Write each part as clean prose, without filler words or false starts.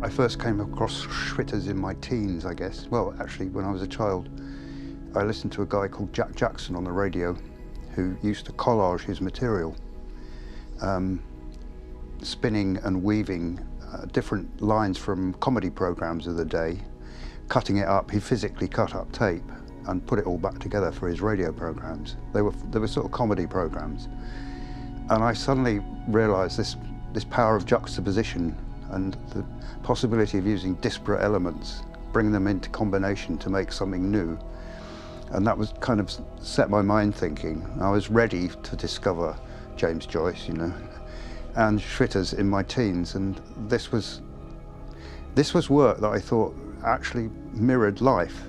I first came across Schwitters in my teens, I guess. Well, actually, when I was a child, I listened to a guy called Jack Jackson on the radio who used to collage his material, spinning and weaving different lines from comedy programs of the day, cutting it up. He physically cut up tape and put it all back together for his radio programs. They were sort of comedy programs. And I suddenly realized this power of juxtaposition and the possibility of using disparate elements, bring them into combination to make something new. And that was kind of set my mind thinking. I was ready to discover James Joyce, you know, and Schwitters in my teens. And this was work that I thought actually mirrored life.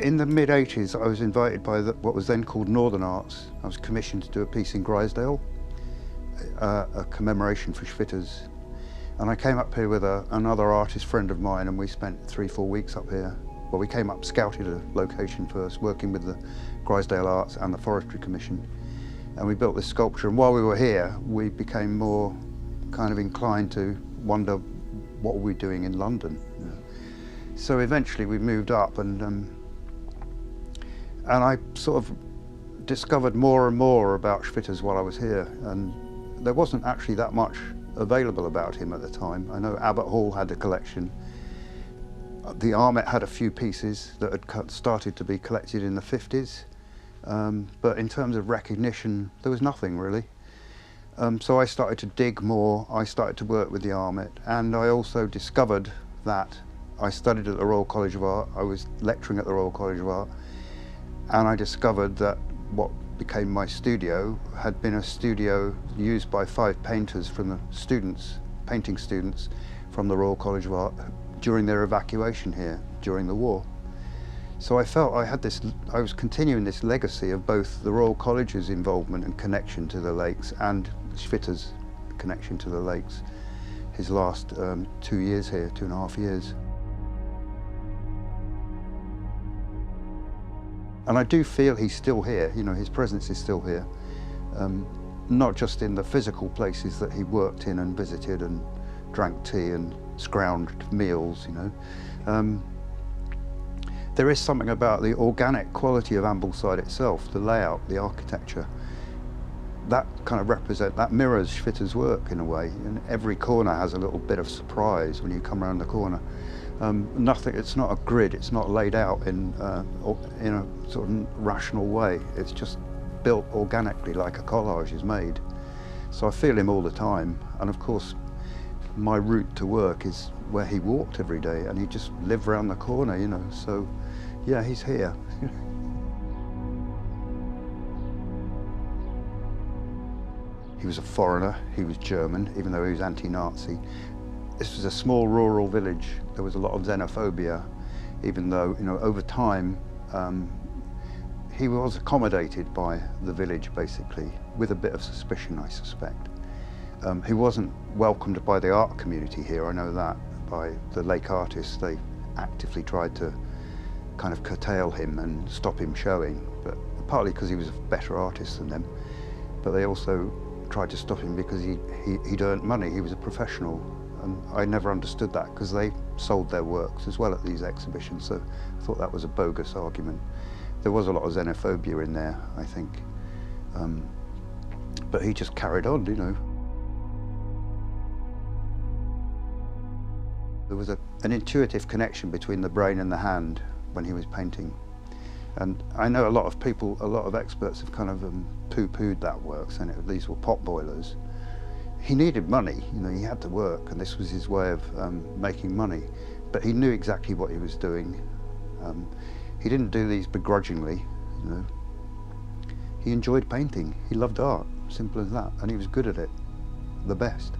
In the mid-'80s, I was invited by what was then called Northern Arts. I was commissioned to do a piece in Grisdale, a commemoration for Schwitters. And I came up here with another artist friend of mine, and we spent 3-4 weeks up here. Well, we came up, scouted a location first, working with the Grisdale Arts and the Forestry Commission. And we built this sculpture, and while we were here, we became more kind of inclined to wonder what were we doing in London. So eventually we moved up, and I sort of discovered more and more about Schwitters while I was here, and there wasn't actually that much available about him at the time. I know Abbott Hall had a collection. The Armet had a few pieces that had started to be collected in the 50s, but in terms of recognition, there was nothing really. So I started to dig more, I started to work with the Armet, and I also discovered that I studied at the Royal College of Art, I was lecturing at the Royal College of Art, and I discovered that what became my studio had been a studio used by 5 painters from the painting students from the Royal College of Art during their evacuation here during the war. So I felt I was continuing this legacy of both the Royal College's involvement and connection to the lakes and Schwitters' connection to the lakes, his last 2 years here, 2.5 years. And I do feel he's still here, you know, his presence is still here. Not just in the physical places that he worked in and visited and drank tea and scrounged meals, you know. There is something about the organic quality of Ambleside itself, the layout, the architecture. That kind of that mirrors Schwitters' work in a way. And every corner has a little bit of surprise when you come around the corner. It's not a grid, it's not laid out in a sort of rational way. It's just built organically like a collage is made. So I feel him all the time. And of course, my route to work is where he walked every day, and he just lived around the corner, you know. So yeah, he's here. He was a foreigner, he was German, even though he was anti-Nazi. This was a small rural village. There was a lot of xenophobia, even though, you know, over time, he was accommodated by the village, basically, with a bit of suspicion, I suspect. He wasn't welcomed by the art community here, I know that, by the lake artists. They actively tried to kind of curtail him and stop him showing, but partly because he was a better artist than them, but they also tried to stop him because he'd earned money, he was a professional. And I never understood that, because they sold their works as well at these exhibitions, so I thought that was a bogus argument. There was a lot of xenophobia in there, I think. But he just carried on, you know. There was an intuitive connection between the brain and the hand when he was painting. And I know a lot of people, a lot of experts have kind of poo-pooed that work, saying these were pot boilers. He needed money, you know, he had to work, and this was his way of making money. But he knew exactly what he was doing. He didn't do these begrudgingly, you know. He enjoyed painting, he loved art, simple as that, and he was good at it, the best.